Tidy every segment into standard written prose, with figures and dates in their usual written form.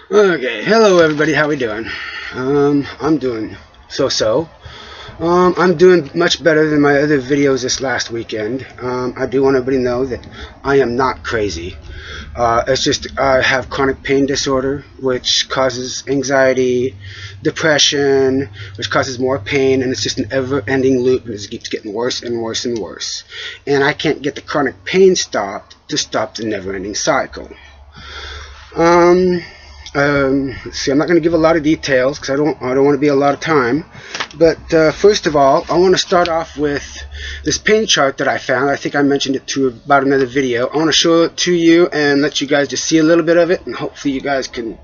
Okay, hello everybody, how we doing? I'm doing so-so. I'm doing much better than my other videos this last weekend. I do want everybody to know that I am not crazy. It's just I have chronic pain disorder, which causes anxiety, depression, which causes more pain, and it's just an ever-ending loop, and it keeps getting worse and worse and worse. And I can't get the chronic pain stopped to stop the never-ending cycle. Let's see, I'm not going to give a lot of details because I don't want to be a lot of time. But first of all, I want to start off with this pain chart that I found. I think I mentioned it to about another video. I want to show it to you and let you guys just see a little bit of it, and hopefully you guys can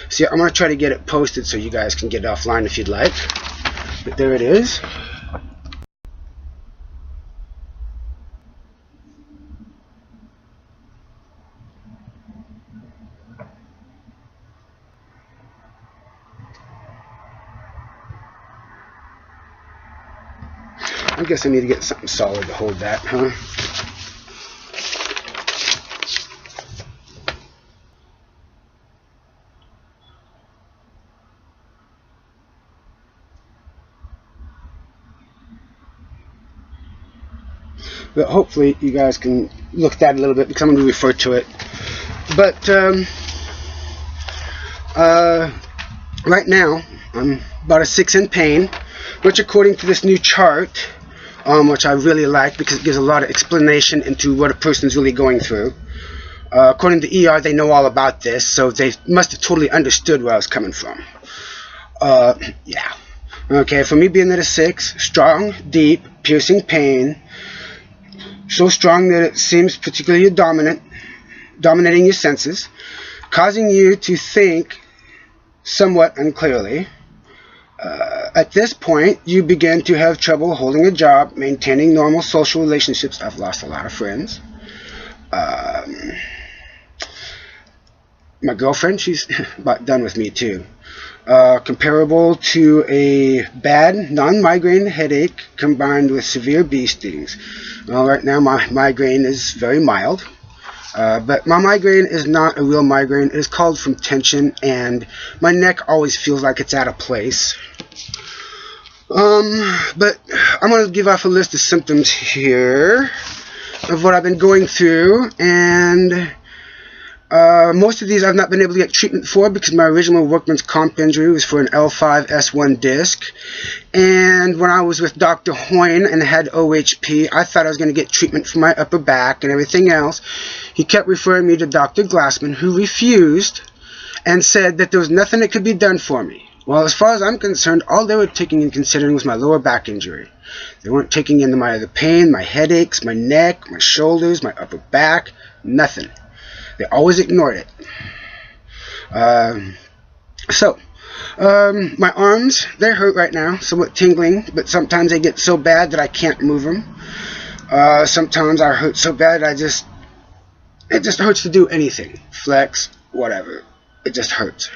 see it. I'm going to try to get it posted so you guys can get it offline if you'd like. But there it is. I guess I need to get something solid to hold that, huh? But hopefully you guys can look at that a little bit because I'm going to refer to it. But right now I'm about a 6 in pain, which according to this new chart, which I really like because it gives a lot of explanation into what a person's really going through. According to ER, they know all about this, so they must have totally understood where I was coming from. Yeah. Okay, for me being at a 6, strong, deep, piercing pain, so strong that it seems particularly dominating your senses, causing you to think somewhat unclearly. At this point, you begin to have trouble holding a job, maintaining normal social relationships. I've lost a lot of friends. My girlfriend, she's about done with me too. Comparable to a bad non-migraine headache combined with severe bee stings. Well, right now my migraine is very mild. But my migraine is not a real migraine. It is called from tension, and my neck always feels like it's out of place. But I'm going to give off a list of symptoms here of what I've been going through, and most of these I've not been able to get treatment for because my original workman's comp injury was for an L5-S1 disc, and when I was with Dr. Hoyne and had OHP, I thought I was going to get treatment for my upper back and everything else. He kept referring me to Dr. Glassman, who refused and said that there was nothing that could be done for me. Well, as far as I'm concerned, all they were taking and considering was my lower back injury. They weren't taking into the pain, my headaches, my neck, my shoulders, my upper back, nothing. They always ignored it. My arms, they hurt right now, somewhat tingling, but sometimes they get so bad that I can't move them. Sometimes I hurt so bad it just hurts to do anything. Flex, whatever. It just hurts.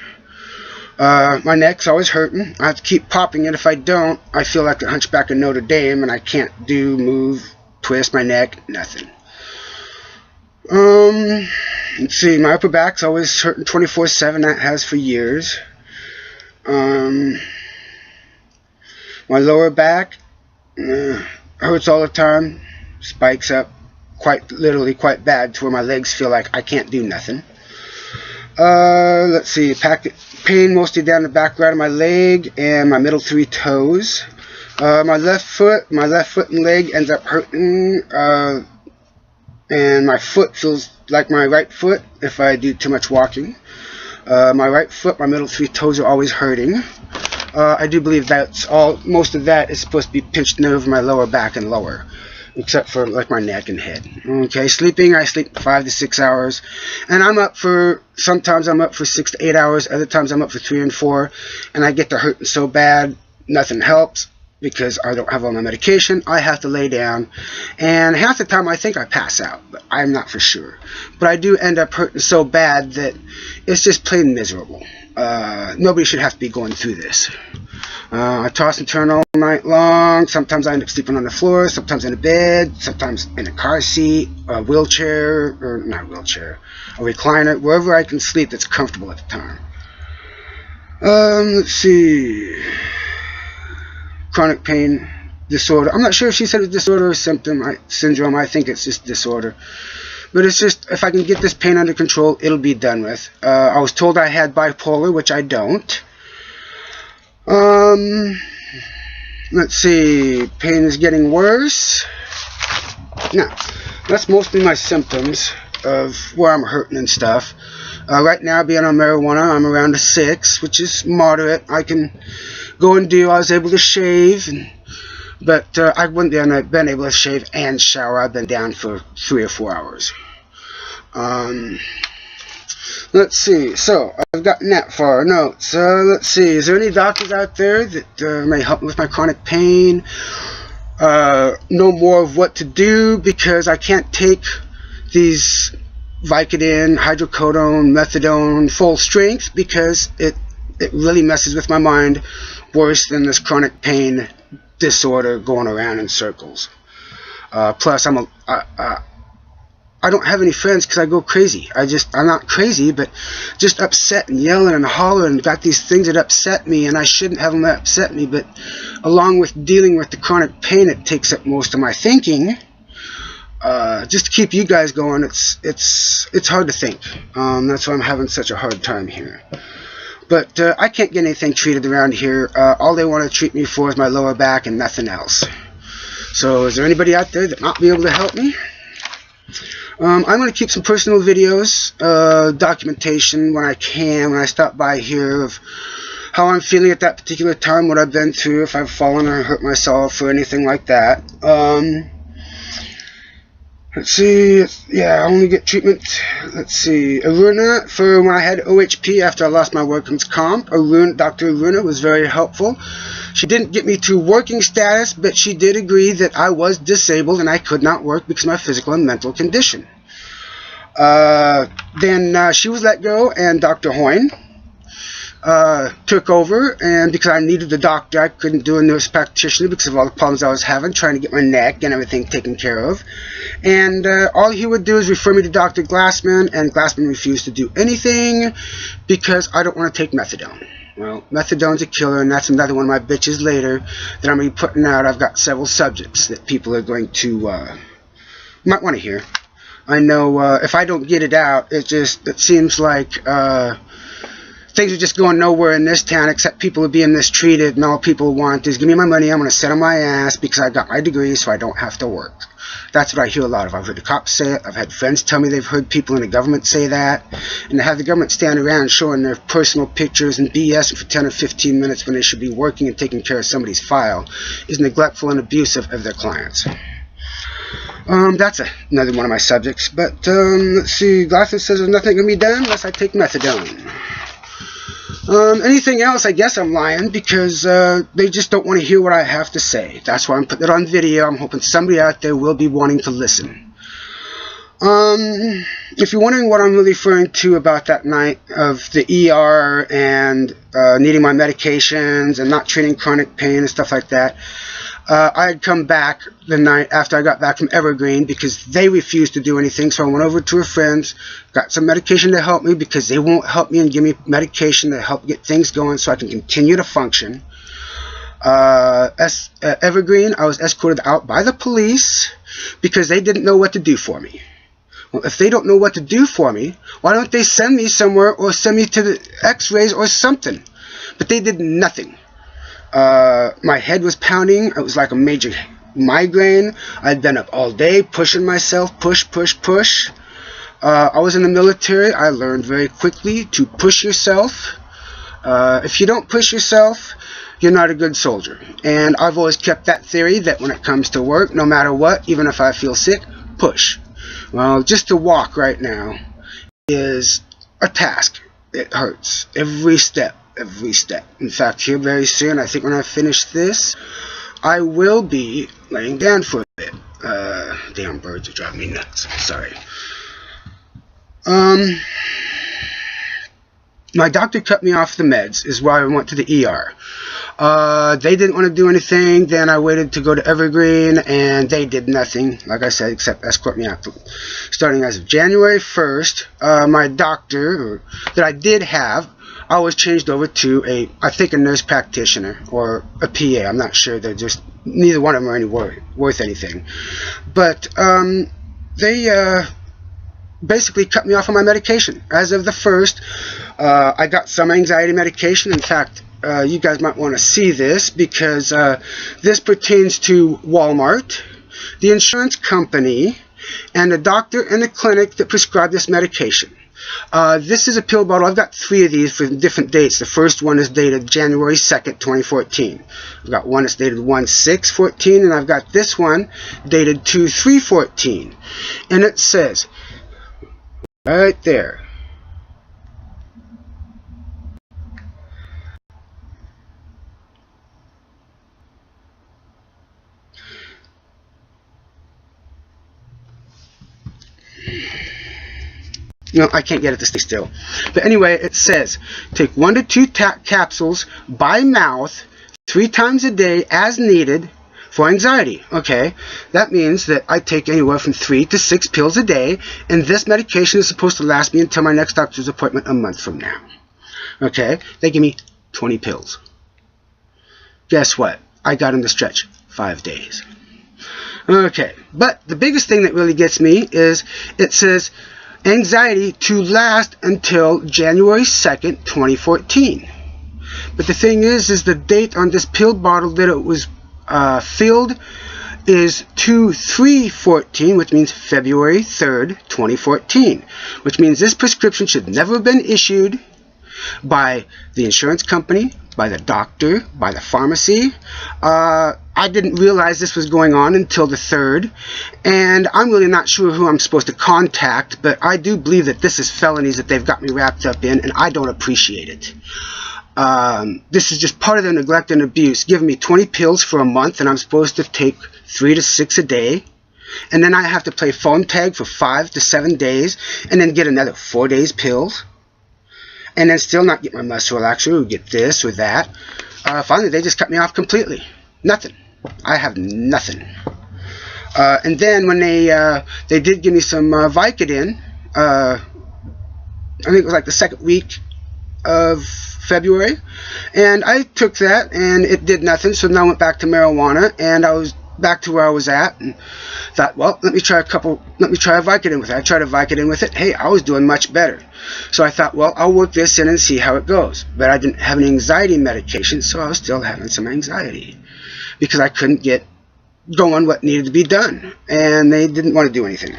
My neck's always hurting. I have to keep popping it. If I don't, I feel like the Hunchback of Notre Dame, and I can't move, twist my neck, nothing. Let's see, my upper back's always hurting 24/7. That has for years. My lower back hurts all the time. Spikes up literally quite bad to where my legs feel like I can't do nothing. Let's see, pain mostly down the back right of my leg and my middle 3 toes. My left foot and leg ends up hurting, and my foot feels like my right foot if I do too much walking. My right foot, my middle 3 toes are always hurting. I do believe that's all. Most of that is supposed to be pinched nerve in my lower back and lower, except for like my neck and head. Okay, sleeping, I sleep 5 to 6 hours, and sometimes I'm up for 6 to 8 hours, other times I'm up for 3 and 4, and I get to hurting so bad, nothing helps because I don't have all my medication. I have to lay down, and half the time I think I pass out, but I'm not for sure. But I do end up hurting so bad that it's just plain miserable. Nobody should have to be going through this. I toss and turn all night long. Sometimes I end up sleeping on the floor, sometimes in a bed, sometimes in a car seat, a wheelchair, or not wheelchair, a recliner, wherever I can sleep that's comfortable at the time. Let's see. Chronic pain disorder. I'm not sure if she said it's disorder or syndrome. I think it's just disorder. But it's just, if I can get this pain under control, it'll be done with. I was told I had bipolar, which I don't. Let's see. Pain is getting worse. Now, that's mostly my symptoms of where I'm hurting and stuff. Right now, being on marijuana, I'm around a 6, which is moderate. I can go and do. I was able to shave, but I wouldn't have been able to shave and shower. I've been down for 3 or 4 hours. Let's see. So I've gotten that far. Notes. Let's see. Is there any doctors out there that may help me with my chronic pain? Know more of what to do, because I can't take these Vicodin, hydrocodone, methadone full strength, because it really messes with my mind worse than this chronic pain disorder going around in circles. Plus, I don't have any friends because I go crazy. I'm not crazy, but just upset and yelling and hollering and got these things that upset me, and I shouldn't have them upset me. But along with dealing with the chronic pain, it takes up most of my thinking. Just to keep you guys going, it's hard to think. That's why I'm having such a hard time here. But I can't get anything treated around here. All they want to treat me for is my lower back and nothing else. So is there anybody out there that might be able to help me? I'm going to keep some personal videos, documentation when I can, when I stop by here, of how I'm feeling at that particular time, what I've been through, if I've fallen or hurt myself or anything like that. Let's see, yeah, I only get treatment, let's see, Aruna, for when I had OHP after I lost my workman's comp. Dr. Aruna was very helpful. She didn't get me to working status, but she did agree that I was disabled and I could not work because of my physical and mental condition. Then she was let go, and Dr. Hoyne took over, and because I needed the doctor, I couldn't do a nurse practitioner because of all the problems I was having trying to get my neck and everything taken care of. And all he would do is refer me to Dr. Glassman, and Glassman refused to do anything because I don't want to take methadone. Well, methadone's a killer, and that's another one of my bitches later that I'm going to be putting out. I've got several subjects that people are going to might want to hear. I know if I don't get it out, it seems like things are just going nowhere in this town, except people are being mistreated, and all people want is, give me my money, I'm going to sit on my ass because I got my degree so I don't have to work. That's what I hear a lot of. I've heard the cops say it. I've had friends tell me they've heard people in the government say that. And to have the government stand around showing their personal pictures and BS for 10 or 15 minutes when they should be working and taking care of somebody's file is neglectful and abusive of their clients. That's another one of my subjects. But let's see. Glassman says there's nothing going to be done unless I take methadone. Anything else, I guess I'm lying, because they just don't want to hear what I have to say. That's why I'm putting it on video. I'm hoping somebody out there will be wanting to listen. If you're wondering what I'm really referring to about that night of the ER and needing my medications and not treating chronic pain and stuff like that, I had come back the night after I got back from Evergreen because they refused to do anything. So I went over to her friends, got some medication to help me because they won't help me and give me medication to help get things going so I can continue to function. Evergreen, I was escorted out by the police because they didn't know what to do for me. Well, if they don't know what to do for me, why don't they send me somewhere or send me to the x-rays or something? But they did nothing. My head was pounding. It was like a major migraine. I'd been up all day pushing myself, push. I was in the military. I learned very quickly to push yourself. If you don't push yourself, you're not a good soldier. And I've always kept that theory that when it comes to work, no matter what, even if I feel sick, push. Well, just to walk right now is a task. It hurts every step. In fact, here very soon, I think when I finish this, I will be laying down for a bit. Damn birds are driving me nuts. Sorry. My doctor cut me off the meds, is why I went to the ER. They didn't want to do anything. Then I waited to go to Evergreen, and they did nothing, like I said, except escort me out. Starting as of January 1st, my doctor that I did have, I was changed over to I think a nurse practitioner or a PA. I'm not sure. They're just, neither one of them are any worth anything. But they basically cut me off of my medication. As of the 1st, I got some anxiety medication. In fact, you guys might want to see this, because this pertains to Walmart, the insurance company, and the doctor and the clinic that prescribed this medication. This is a pill bottle. I've got 3 of these for different dates. The first one is dated January 2nd, 2014. I've got one that's dated 1/6/14, and I've got this one dated 2/3/14. And it says, right there, you know, I can't get it to stay still. But anyway, it says, take 1 to 2 capsules by mouth 3 times a day as needed for anxiety. Okay, that means that I take anywhere from 3 to 6 pills a day, and this medication is supposed to last me until my next doctor's appointment a month from now. Okay, they give me 20 pills. Guess what? I got in the stretch 5 days. Okay, but the biggest thing that really gets me is it says anxiety to last until January 2nd, 2014. But the thing is the date on this pill bottle that it was filled is 2/3/14, which means February 3rd, 2014. Which means this prescription should never have been issued by the insurance company, by the doctor, by the pharmacy. I didn't realize this was going on until the 3rd, and I'm really not sure who I'm supposed to contact, but I do believe that this is felonies that they've got me wrapped up in, and I don't appreciate it. This is just part of their neglect and abuse, giving me 20 pills for a month, and I'm supposed to take 3 to 6 a day, and then I have to play phone tag for 5 to 7 days, and then get another 4 days pills, and then still not get my muscle relaxer, or get this or that. Finally, they just cut me off completely. Nothing. I have nothing. And then when they did give me some Vicodin, I think it was like the 2nd week of February, and I took that, and it did nothing. So now I went back to marijuana, and I was back to where I was at, and thought, well, let me try a Vicodin with it. I tried a Vicodin with it. Hey, I was doing much better. So I thought, well, I'll work this in and see how it goes. But I didn't have any anxiety medication, so I was still having some anxiety because I couldn't get going what needed to be done, and they didn't want to do anything.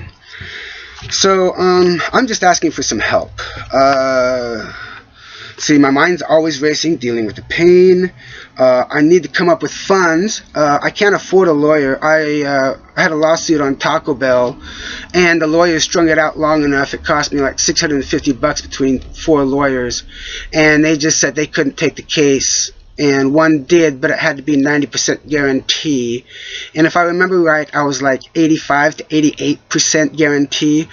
So I'm just asking for some help. See, my mind's always racing, dealing with the pain. I need to come up with funds. I can't afford a lawyer. I had a lawsuit on Taco Bell, and the lawyer strung it out long enough. It cost me like $650 between 4 lawyers, and they just said they couldn't take the case. And one did, but it had to be 90% guarantee. And if I remember right, I was like 85 to 88% guarantee.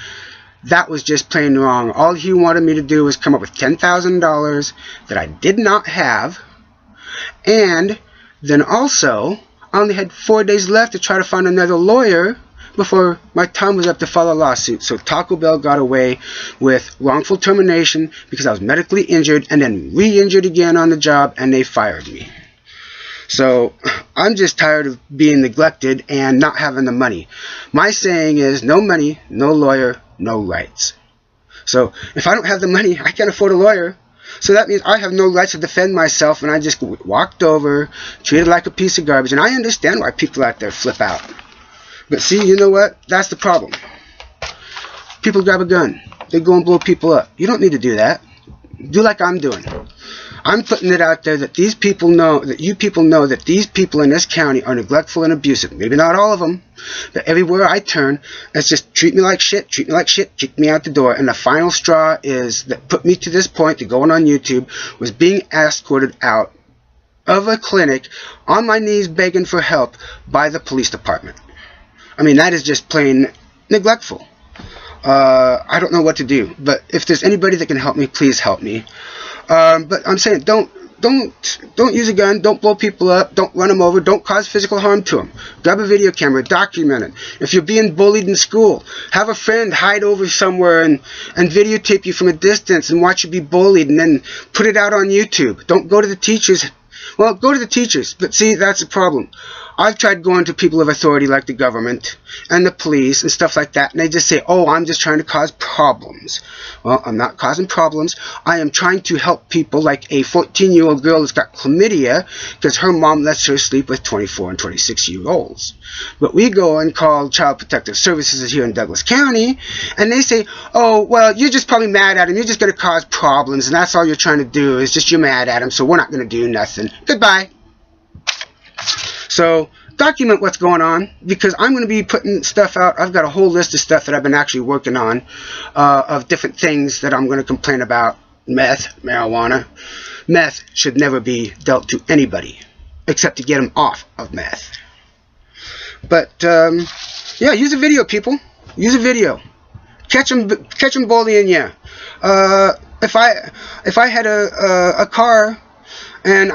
That was just plain wrong. All he wanted me to do was come up with $10,000 that I did not have. And then also, I only had 4 days left to try to find another lawyer before my time was up to file a lawsuit. So Taco Bell got away with wrongful termination because I was medically injured and then re-injured again on the job, and they fired me. So I'm just tired of being neglected and not having the money. My saying is, no money, no lawyer, no rights. So if I don't have the money, I can't afford a lawyer. So that means I have no rights to defend myself, and I just walked over, treated like a piece of garbage. And I understand why people out there flip out. But see, you know what? That's the problem. People grab a gun. They go and blow people up. You don't need to do that. Do like I'm doing. I'm putting it out there that these people know, that you people know that these people in this county are neglectful and abusive. Maybe not all of them, but everywhere I turn, it's just treat me like shit, kick me out the door. And the final straw is that put me to this point to going on YouTube was being escorted out of a clinic on my knees begging for help by the police department. I mean, that is just plain neglectful. I don't know what to do, but if there's anybody that can help me, please help me. But I'm saying, don't use a gun. Don't blow people up. Don't run them over. Don't cause physical harm to them. Grab a video camera. Document it. If you're being bullied in school, have a friend hide over somewhere and videotape you from a distance and watch you be bullied, and then put it out on YouTube. Don't go to the teachers. Well, go to the teachers, but see, that's the problem. I've tried going to people of authority like the government and the police and stuff like that, and they just say, oh, I'm just trying to cause problems. Well, I'm not causing problems. I am trying to help people, like a 14-year-old girl that's got chlamydia because her mom lets her sleep with 24 and 26-year-olds. But we go and call Child Protective Services here in Douglas County, and they say, oh, well, you're just probably mad at him. You're just going to cause problems, and that's all you're trying to do is just you're mad at him, so we're not going to do nothing. Goodbye. So document what's going on, because I'm going to be putting stuff out. I've got a whole list of stuff that I've been actually working on of different things that I'm going to complain about. Meth, marijuana. Meth should never be dealt to anybody except to get them off of meth. But yeah, use a video, people. Use a video. Catch them bullying you. If I had a car, and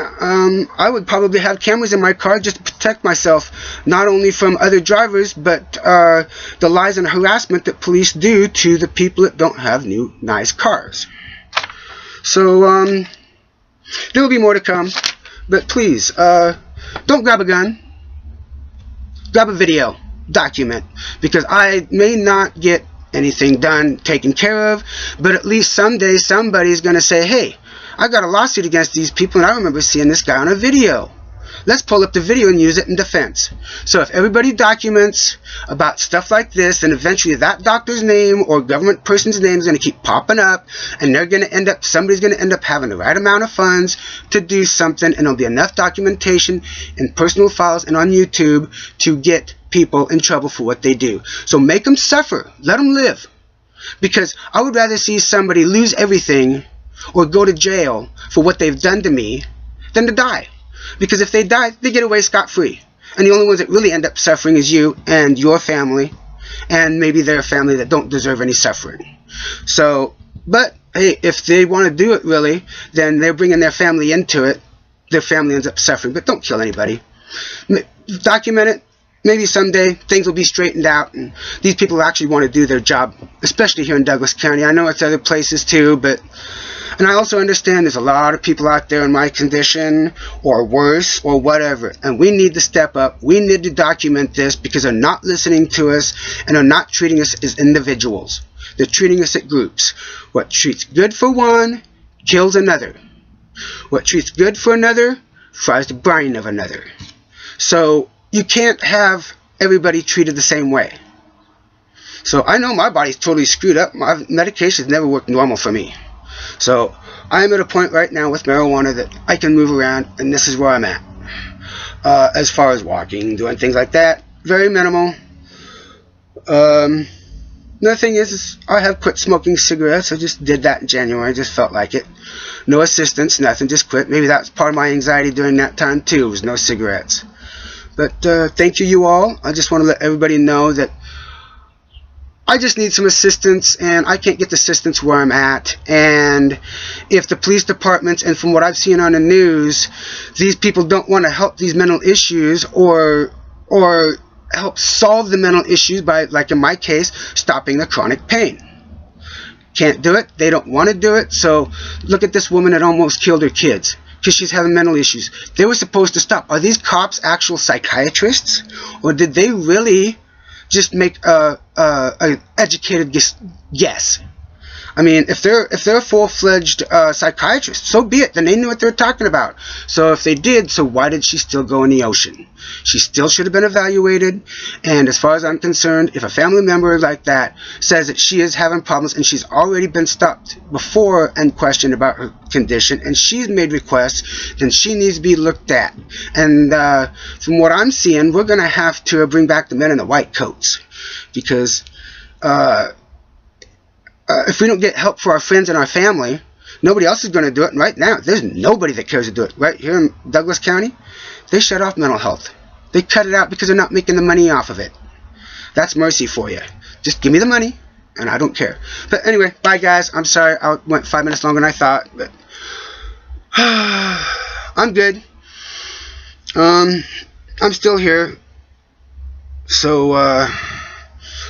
I would probably have cameras in my car just to protect myself, not only from other drivers, but the lies and harassment that police do to the people that don't have new, nice cars. So there will be more to come, but please, don't grab a gun. Grab a video. Document. Because I may not get anything done, taken care of, but at least someday somebody's going to say, hey, I got a lawsuit against these people, and I remember seeing this guy on a video. Let's pull up the video and use it in defense. So if everybody documents about stuff like this, then eventually that doctor's name or government person's name is going to keep popping up, and they're going to end up, somebody's going to end up having the right amount of funds to do something, and there'll be enough documentation in personal files and on YouTube to get people in trouble for what they do. So make them suffer. Let them live. Because I would rather see somebody lose everything or go to jail for what they've done to me than to die. Because if they die, they get away scot-free. And the only ones that really end up suffering is you and your family, and maybe their family that don't deserve any suffering. So, but hey, if they want to do it really, then they're bringing their family into it. Their family ends up suffering. But don't kill anybody. Document it. Maybe someday things will be straightened out and these people actually want to do their job, especially here in Douglas County. I know it's other places too, but... And I also understand there's a lot of people out there in my condition, or worse, or whatever. And we need to step up. We need to document this because they're not listening to us, and they're not treating us as individuals. They're treating us as groups. What treats good for one, kills another. What treats good for another, fries the brain of another. So you can't have everybody treated the same way. So I know my body's totally screwed up. My medications never worked normal for me. So I'm at a point right now with marijuana that I can move around, and this is where I'm at. As far as walking, doing things like that, very minimal. Another thing is I have quit smoking cigarettes. I just did that in January. I just felt like it. No assistance, nothing, just quit. Maybe that's part of my anxiety during that time too, was no cigarettes. But thank you all. I just want to let everybody know that I just need some assistance, and I can't get assistance where I'm at. And if the police departments, and from what I've seen on the news, these people don't want to help these mental issues or help solve the mental issues by, like in my case, stopping the chronic pain. Can't do it. They don't want to do it. So look at this woman that almost killed her kids because she's having mental issues. They were supposed to stop. Are these cops actual psychiatrists, or did they really just make a educated guess? I mean, if they're full-fledged psychiatrists, so be it. Then they knew what they were talking about. So if they did, so why did she still go in the ocean? She still should have been evaluated. And as far as I'm concerned, if a family member like that says that she is having problems and she's already been stopped before and questioned about her condition, and she's made requests, then she needs to be looked at. And from what I'm seeing, we're going to have to bring back the men in the white coats, because if we don't get help for our friends and our family, nobody else is going to do it. And right now, there's nobody that cares to do it. Right here in Douglas County, they shut off mental health. They cut it out because they're not making the money off of it. That's mercy for you. Just give me the money, and I don't care. But anyway, bye guys. I'm sorry I went 5 minutes longer than I thought. But I'm good. I'm still here. So,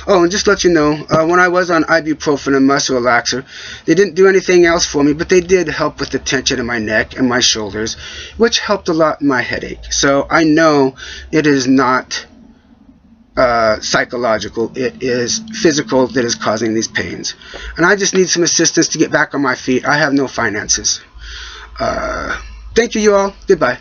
oh, and just to let you know, when I was on ibuprofen and muscle relaxer, they didn't do anything else for me, but they did help with the tension in my neck and my shoulders, which helped a lot in my headache. So I know it is not psychological, it is physical that is causing these pains. And I just need some assistance to get back on my feet. I have no finances. Thank you all. Goodbye.